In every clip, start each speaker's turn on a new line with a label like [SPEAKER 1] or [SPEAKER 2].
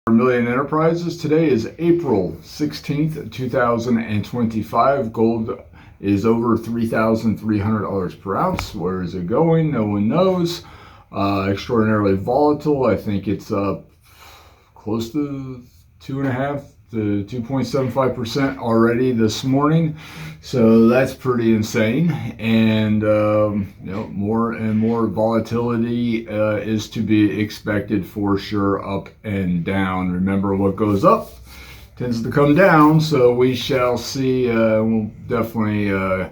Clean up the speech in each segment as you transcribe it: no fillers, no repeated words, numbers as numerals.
[SPEAKER 1] Vermillion Enterprises. Today is April 16th, 2025. Gold is over $3,300 per ounce. Where is it going? No one knows. Extraordinarily volatile. I think it's up close to 2.5 to 2.75% already this morning. So that's pretty insane. And more and more volatility is to be expected for sure, up and down. Remember, what goes up tends to come down, so we shall see. We'll definitely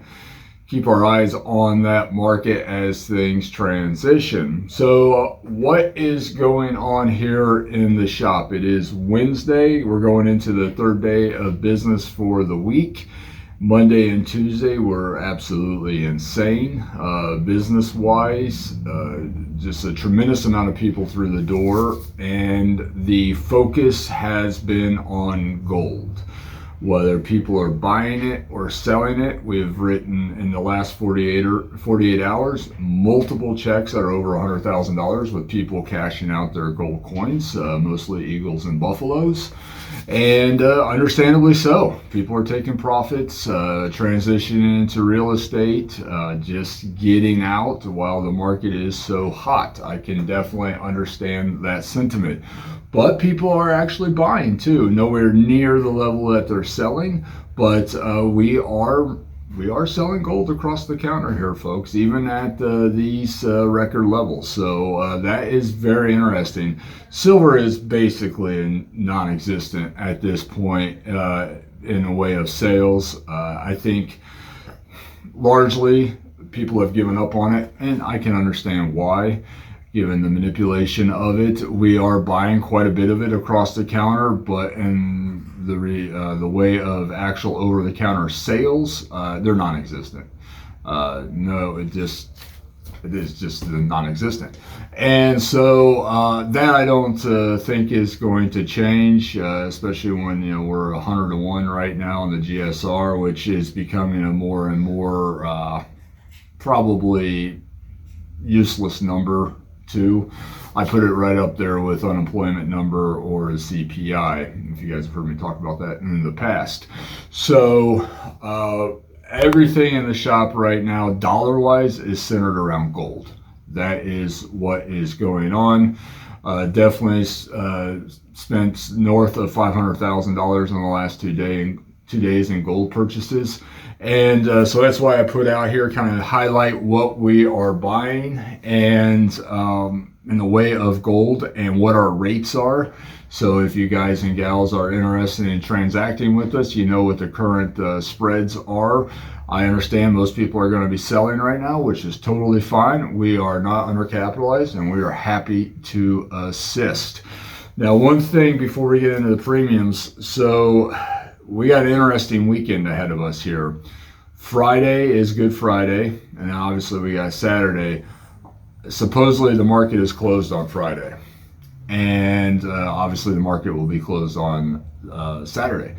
[SPEAKER 1] keep our eyes on that market as things transition. So what is going on here in the shop? It is Wednesday. We're going into the third day of business for the week. Monday and Tuesday were absolutely insane business wise. Just a tremendous amount of people through the door, and the focus has been on gold. Whether people are buying it or selling it, we've written in the last 48 hours multiple checks that are over $100,000 with people cashing out their gold coins, mostly Eagles and Buffaloes. And understandably so. People are taking profits, transitioning into real estate, just getting out while the market is so hot. I can definitely understand that sentiment. But people are actually buying too. Nowhere near the level that they're selling, but we are selling gold across the counter here, folks, even at these record levels. So that is very interesting. Silver is basically non-existent at this point in a way of sales. I think largely people have given up on it, and I can understand why. Given the manipulation of it, we are buying quite a bit of it across the counter, but in the way of actual over-the-counter sales, they're non-existent. No, it is just non-existent, and so that I don't think is going to change, especially when we're 100 to 1 right now in the GSR, which is becoming a more and more probably useless number. Too. I put it right up there with unemployment number or CPI, if you guys have heard me talk about that in the past. So everything in the shop right now, dollar-wise, is centered around gold. That is what is going on. Definitely spent north of $500,000 in the last 2 days in gold purchases. And so that's why I put out here, kind of highlight what we are buying and in the way of gold and what our rates are. So if you guys and gals are interested in transacting with us, you know what the current spreads are. I understand most people are going to be selling right now, which is totally fine. We are not undercapitalized, and we are happy to assist. Now, one thing before we get into the premiums, so we got an interesting weekend ahead of us here. Friday is Good Friday, and obviously we got Saturday. Supposedly the market is closed on Friday, and obviously the market will be closed on Saturday.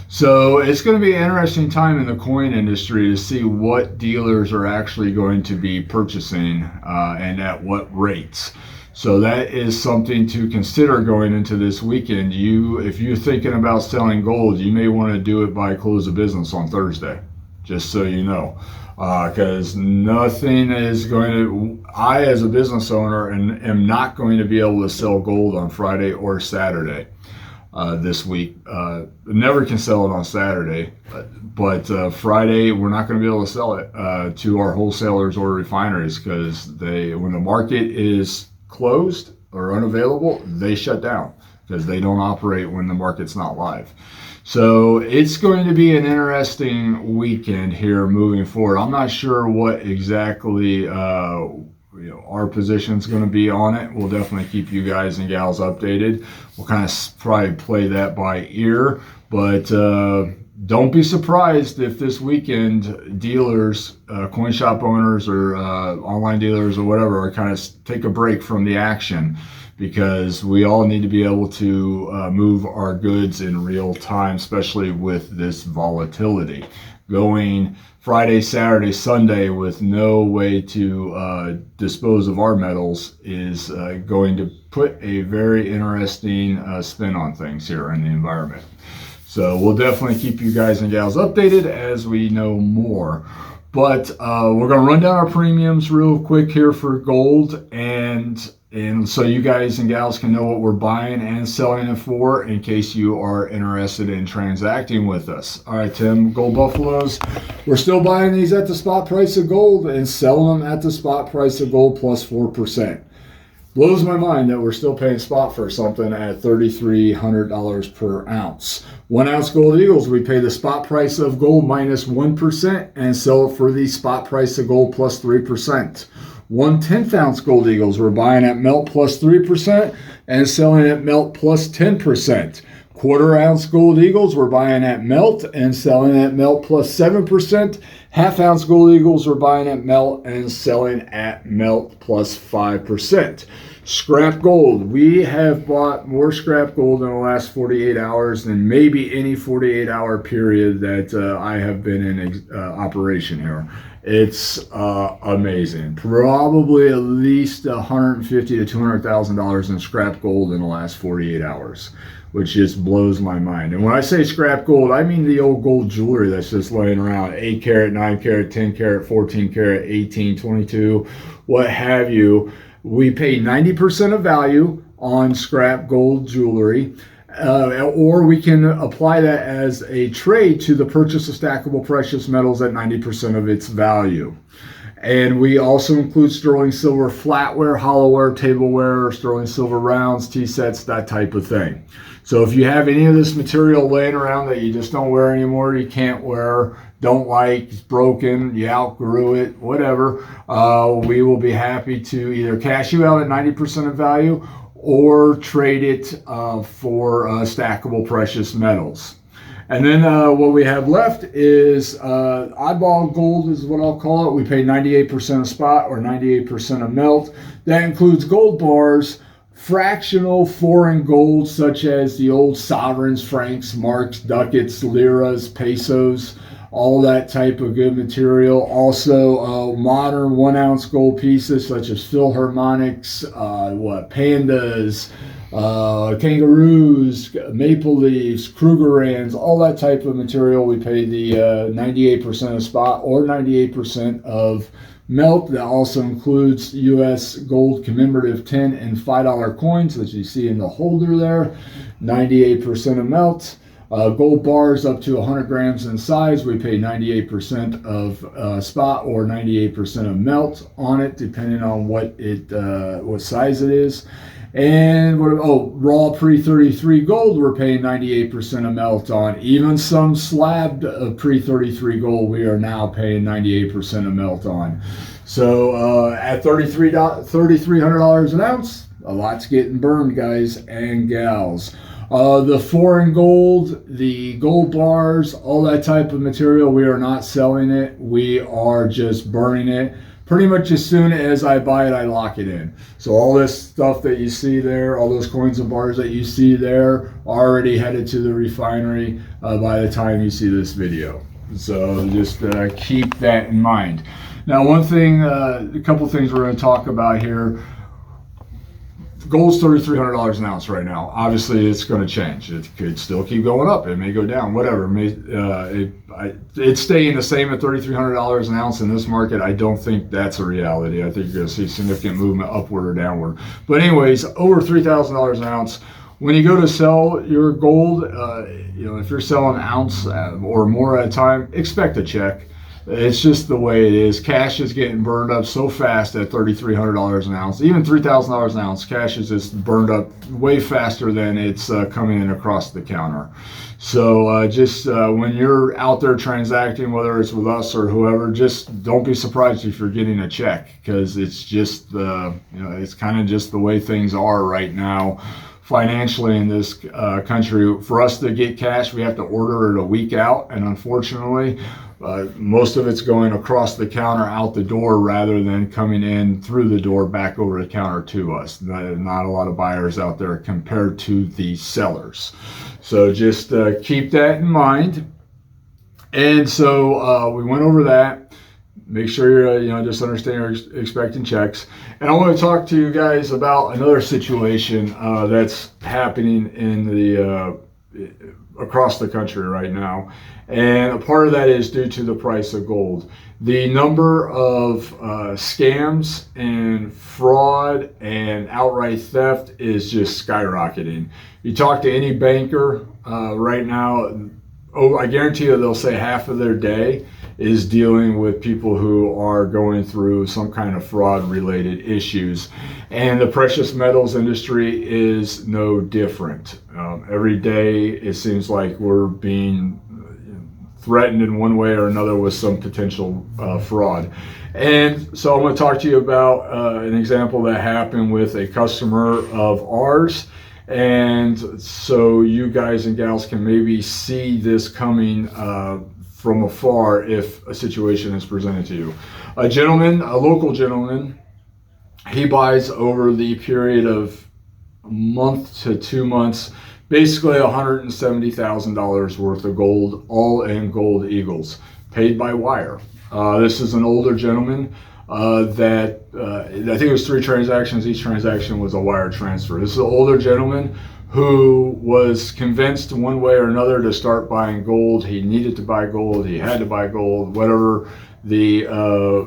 [SPEAKER 1] So it's going to be an interesting time in the coin industry to see what dealers are actually going to be purchasing and at what rates. So that is something to consider going into this weekend. If you're thinking about selling gold, you may want to do it by close of business on Thursday, just so you know. Because nothing is going to, I as a business owner am not going to be able to sell gold on Friday or Saturday this week. Never can sell it on Saturday, but Friday we're not going to be able to sell it to our wholesalers or refineries, because when the market is closed or unavailable, they shut down because they don't operate when the market's not live. So it's going to be an interesting weekend here moving forward. I'm not sure what exactly our position's going to be on it. We'll definitely keep you guys and gals updated. We'll kind of probably play that by ear, but don't be surprised if this weekend dealers, coin shop owners or online dealers or whatever, are kind of take a break from the action, because we all need to be able to move our goods in real time, especially with this volatility. going Friday, Saturday, Sunday with no way to dispose of our metals is going to put a very interesting spin on things here in the environment. So we'll definitely keep you guys and gals updated as we know more. But we're going to run down our premiums real quick here for gold, and so you guys and gals can know what we're buying and selling it for in case you are interested in transacting with us. All right, Tim, gold buffaloes, we're still buying these at the spot price of gold and selling them at the spot price of gold plus 4%. Blows my mind that we're still paying spot for something at $3,300 per ounce. 1 ounce gold eagles, we pay the spot price of gold minus 1% and sell it for the spot price of gold plus 3%. 1/10 ounce gold eagles, we're buying at melt plus 3% and selling at melt plus 10%. 1/4 ounce gold eagles, we're buying at melt and selling at melt plus 7%. 1/2 ounce gold eagles, we're buying at melt and selling at melt plus 5%. Scrap gold, we have bought more scrap gold in the last 48 hours than maybe any 48-hour period that I have been in operation here. It's amazing. Probably at least $150,000 to $200,000 in scrap gold in the last 48 hours, which just blows my mind. And when I say scrap gold, I mean the old gold jewelry that's just laying around, 8 karat, 9 karat, 10 karat, 14 karat, 18, 22, what have you. We pay 90% of value on scrap gold jewelry, or we can apply that as a trade to the purchase of stackable precious metals at 90% of its value. And we also include sterling silver flatware, hollowware, tableware, sterling silver rounds, tea sets, that type of thing. So if you have any of this material laying around that you just don't wear anymore, you can't wear, don't like, it's broken, you outgrew it, whatever, we will be happy to either cash you out at 90% of value or trade it for stackable precious metals. And then what we have left is oddball gold is what I'll call it. We pay 98% of spot or 98% of melt. That includes gold bars, fractional foreign gold such as the old sovereigns, francs, marks, ducats, liras, pesos, all that type of good material. Also modern 1 ounce gold pieces such as Philharmonics, pandas, kangaroos, maple leaves, Krugerrands, all that type of material. We pay the 98% of spot or 98% of melt. That also includes U.S. gold commemorative $10 and $5 coins that you see in the holder there. 98% of melt. Gold bars up to 100 grams in size, we pay 98% of spot or 98% of melt on it, depending on what size it is. And raw pre-33 gold, we're paying 98% of melt on. Even some slabbed pre-33 gold, we are now paying 98% of melt on. So at $3,300 an ounce, a lot's getting burned, guys and gals. The foreign gold, the gold bars, all that type of material, we are not selling it. We are just burning it. Pretty much as soon as I buy it, I lock it in. So all this stuff that you see there, all those coins and bars that you see there, already headed to the refinery by the time you see this video. So just keep that in mind. Now, one thing, a couple things we're going to talk about here. Gold's $3,300 an ounce right now. Obviously, it's going to change. It could still keep going up. It may go down, whatever. It's staying the same at $3,300 an ounce in this market. I don't think that's a reality. I think you're going to see significant movement upward or downward. But anyways, over $3,000 an ounce. When you go to sell your gold, if you're selling an ounce or more at a time, expect a check. It's just the way it is. Cash is getting burned up so fast at $3,300 an ounce. Even $3,000 an ounce, cash is just burned up way faster than it's coming in across the counter. So when you're out there transacting, whether it's with us or whoever, just don't be surprised if you're getting a check, because it's just it's kind of just the way things are right now financially in this country. For us to get cash, we have to order it a week out, and unfortunately, most of it's going across the counter out the door rather than coming in through the door back over the counter to us. Not a lot of buyers out there compared to the sellers. So just keep that in mind. And so we went over that. Make sure you're, just understand you're expecting checks. And I want to talk to you guys about another situation that's happening in the across the country right now. And a part of that is due to the price of gold. The number of scams and fraud and outright theft is just skyrocketing. You talk to any banker right now, I guarantee you they'll say half of their day is dealing with people who are going through some kind of fraud related issues. And the precious metals industry is no different. Every day it seems like we're being threatened in one way or another with some potential fraud. And so I'm going to talk to you about an example that happened with a customer of ours. And so you guys and gals can maybe see this coming from afar if a situation is presented to you. A local gentleman, he buys over the period of a month to 2 months, basically $170,000 worth of gold, all in gold eagles, paid by wire. This is an older gentleman that I think it was 3 transactions. Each transaction was a wire transfer. This is an older gentleman who was convinced one way or another to start buying gold. He needed to buy gold. He had to buy gold, whatever the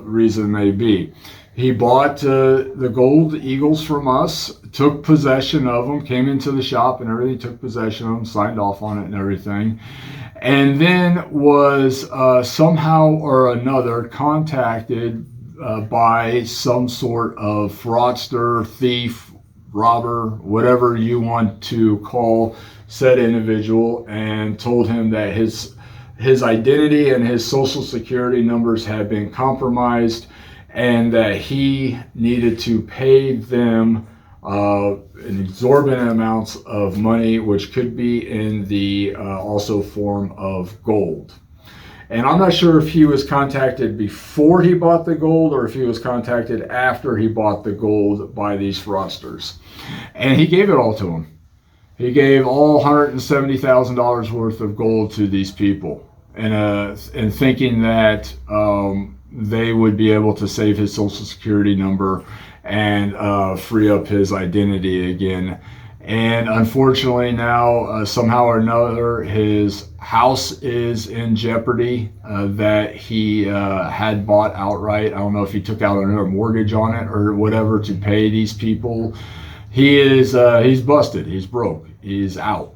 [SPEAKER 1] reason may be. He bought the gold eagles from us, took possession of them, came into the shop and everything, took possession of them, signed off on it and everything, and then was somehow or another contacted by some sort of fraudster, thief, robber, whatever you want to call said individual, and told him that his identity and his social security numbers had been compromised and that he needed to pay them an exorbitant amounts of money, which could be in the also form of gold. And I'm not sure if he was contacted before he bought the gold or if he was contacted after he bought the gold by these fraudsters. And he gave it all to them. He gave all $170,000 worth of gold to these people, and thinking that they would be able to save his social security number and free up his identity again. And unfortunately now, somehow or another, his house is in jeopardy that he had bought outright. I don't know if he took out another mortgage on it or whatever to pay these people. He's busted. He's broke. He's out.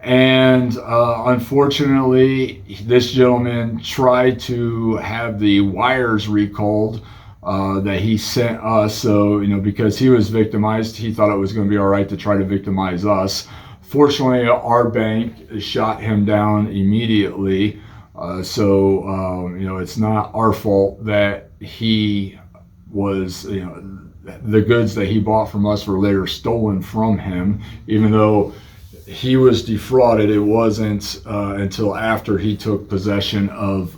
[SPEAKER 1] And unfortunately, this gentleman tried to have the wires recalled that he sent us. So, because he was victimized, he thought it was going to be all right to try to victimize us. Fortunately, our bank shot him down immediately. So, it's not our fault that he was, the goods that he bought from us were later stolen from him, even though he was defrauded. It wasn't until after he took possession of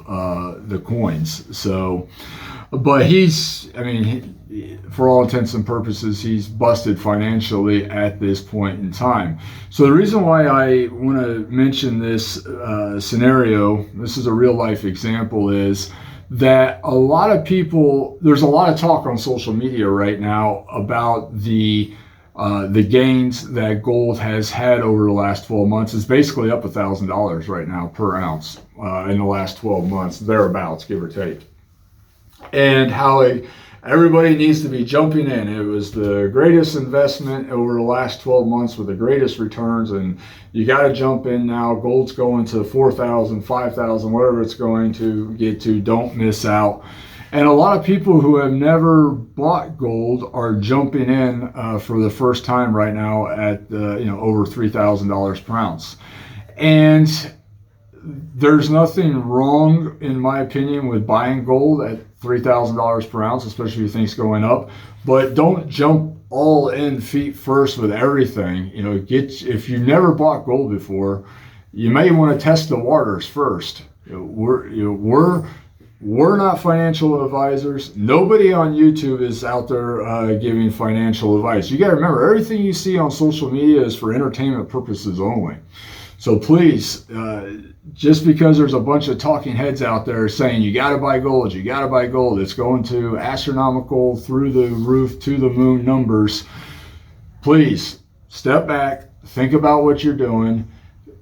[SPEAKER 1] the coins. So, but for all intents and purposes, he's busted financially at this point in time. So the reason why I want to mention this scenario, this is a real life example, is that a lot of people, there's a lot of talk on social media right now about the gains that gold has had over the last 12 months. It's basically up $1,000 right now per ounce in the last 12 months, thereabouts, give or take. And how everybody needs to be jumping in. It was the greatest investment over the last 12 months with the greatest returns, and you got to jump in now. Gold's going to 4,000, 5,000, whatever it's going to get to. Don't miss out. And a lot of people who have never bought gold are jumping in for the first time right now at over $3,000 per ounce. And there's nothing wrong, in my opinion, with buying gold at $3,000 per ounce, especially if things going up. But don't jump all in feet first with everything. If you've never bought gold before, you may want to test the waters first. We're not financial advisors. Nobody on YouTube is out there giving financial advice. You got to remember, everything you see on social media is for entertainment purposes only. So please, just because there's a bunch of talking heads out there saying you got to buy gold, you got to buy gold, it's going to astronomical, through the roof, to the moon numbers, please step back, think about what you're doing.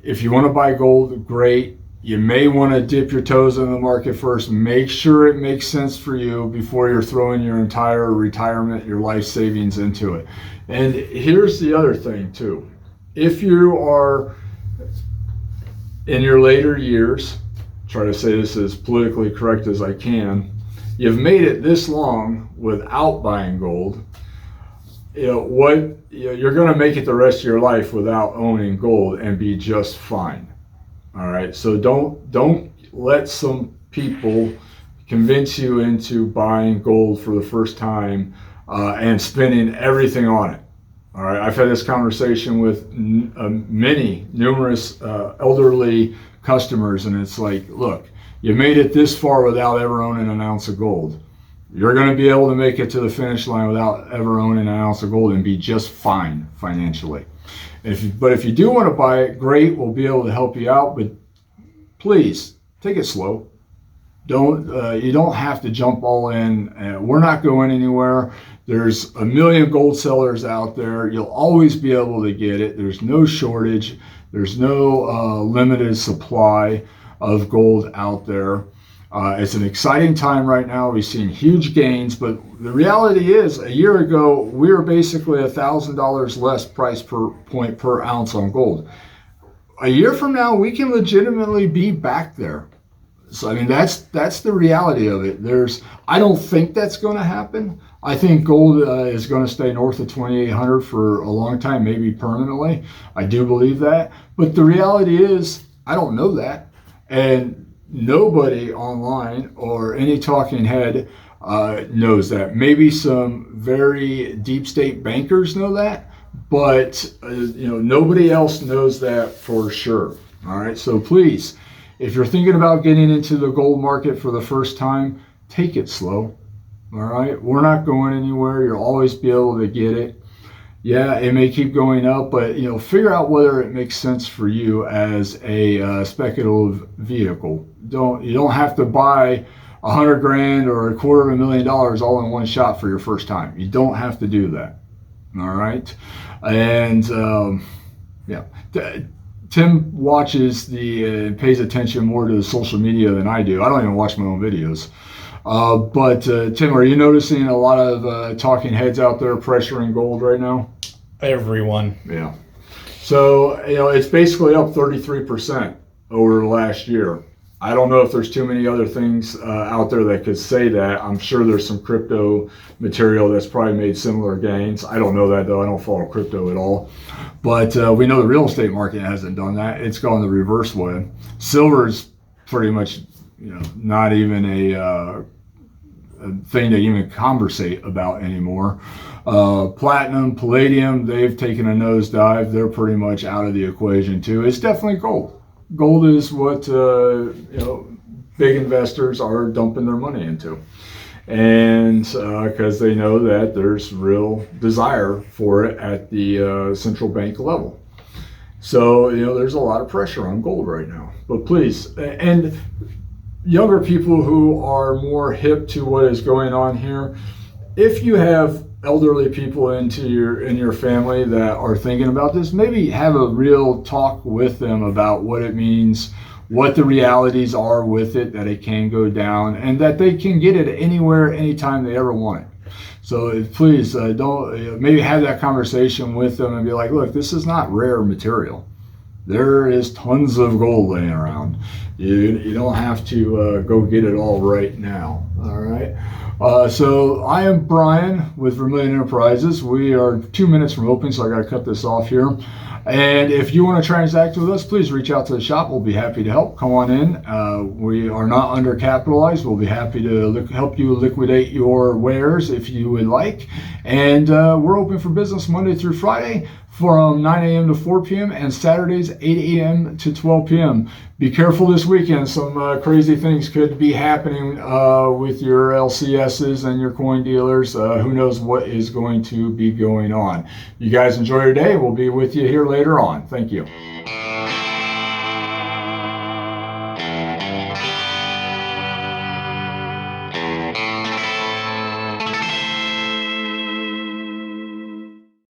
[SPEAKER 1] If you want to buy gold, great. You may want to dip your toes in the market first. Make sure it makes sense for you before you're throwing your entire retirement, your life savings into it. And here's the other thing too. If you are in your later years, try to say this as politically correct as I can, you've made it this long without buying gold, you're going to make it the rest of your life without owning gold and be just fine. All right, so don't let some people convince you into buying gold for the first time and spending everything on it. All right, I've had this conversation with numerous elderly customers, and it's like, look, you made it this far without ever owning an ounce of gold. You're going to be able to make it to the finish line without ever owning an ounce of gold and be just fine financially. But if you do want to buy it, great, we'll be able to help you out. But please take it slow. You don't have to jump all in. We're not going anywhere. There's a million gold sellers out there. You'll always be able to get it. There's no shortage. There's no limited supply of gold out there. It's an exciting time right now. We've seen huge gains, but the reality is a year ago, we were basically $1,000 less price per point per ounce on gold. A year from now, we can legitimately be back there. So, I mean, that's the reality of it. I don't think that's going to happen. I think gold is going to stay north of 2,800 for a long time, maybe permanently. I do believe that. But the reality is, I don't know that. And nobody online or any talking head knows that. Maybe some very deep state bankers know that, but nobody else knows that for sure. All right, so please, if you're thinking about getting into the gold market for the first time, take it slow. All right, we're not going anywhere. You'll always be able to get it. Yeah, it may keep going up, but figure out whether it makes sense for you as a speculative vehicle. You don't have to buy $100,000 or $250,000 all in one shot for your first time. You don't have to do that. All right, and Tim watches pays attention more to the social media than I do. I don't even watch my own videos. But Tim, are you noticing a lot of talking heads out there pressuring gold right now?
[SPEAKER 2] Everyone.
[SPEAKER 1] Yeah. So, it's basically up 33% over the last year. I don't know if there's too many other things out there that could say that. I'm sure there's some crypto material that's probably made similar gains. I don't know that, though. I don't follow crypto at all. But we know the real estate market hasn't done that. It's gone the reverse way. Silver's pretty much, not even a thing to even conversate about anymore. Platinum, Palladium, they've taken a nosedive. They're pretty much out of the equation too. It's definitely gold. Gold is what big investors are dumping their money into, and because they know that there's real desire for it at the central bank level. So there's a lot of pressure on gold right now. But please, and younger people who are more hip to what is going on here, if you have elderly people in your family that are thinking about this, maybe have a real talk with them about what it means, what the realities are with it, that it can go down, and that they can get it anywhere, anytime they ever want it. So please don't maybe have that conversation with them and be like, look, this is not rare material. There is tons of gold laying around. You don't have to go get it all right now. All right. So I am Brian with Vermillion Enterprises. We are 2 minutes from open, so I got to cut this off here. And if you want to transact with us, please reach out to the shop. We'll be happy to help. Come on in. We are not undercapitalized. We'll be happy to help you liquidate your wares if you would like. And we're open for business Monday through Friday from 9 a.m. to 4 p.m. and Saturdays 8 a.m. to 12 p.m. Be careful this weekend. Some crazy things could be happening with your LCSs and your coin dealers. Who knows what is going to be going on. You guys enjoy your day. We'll be with you here later on. Thank you.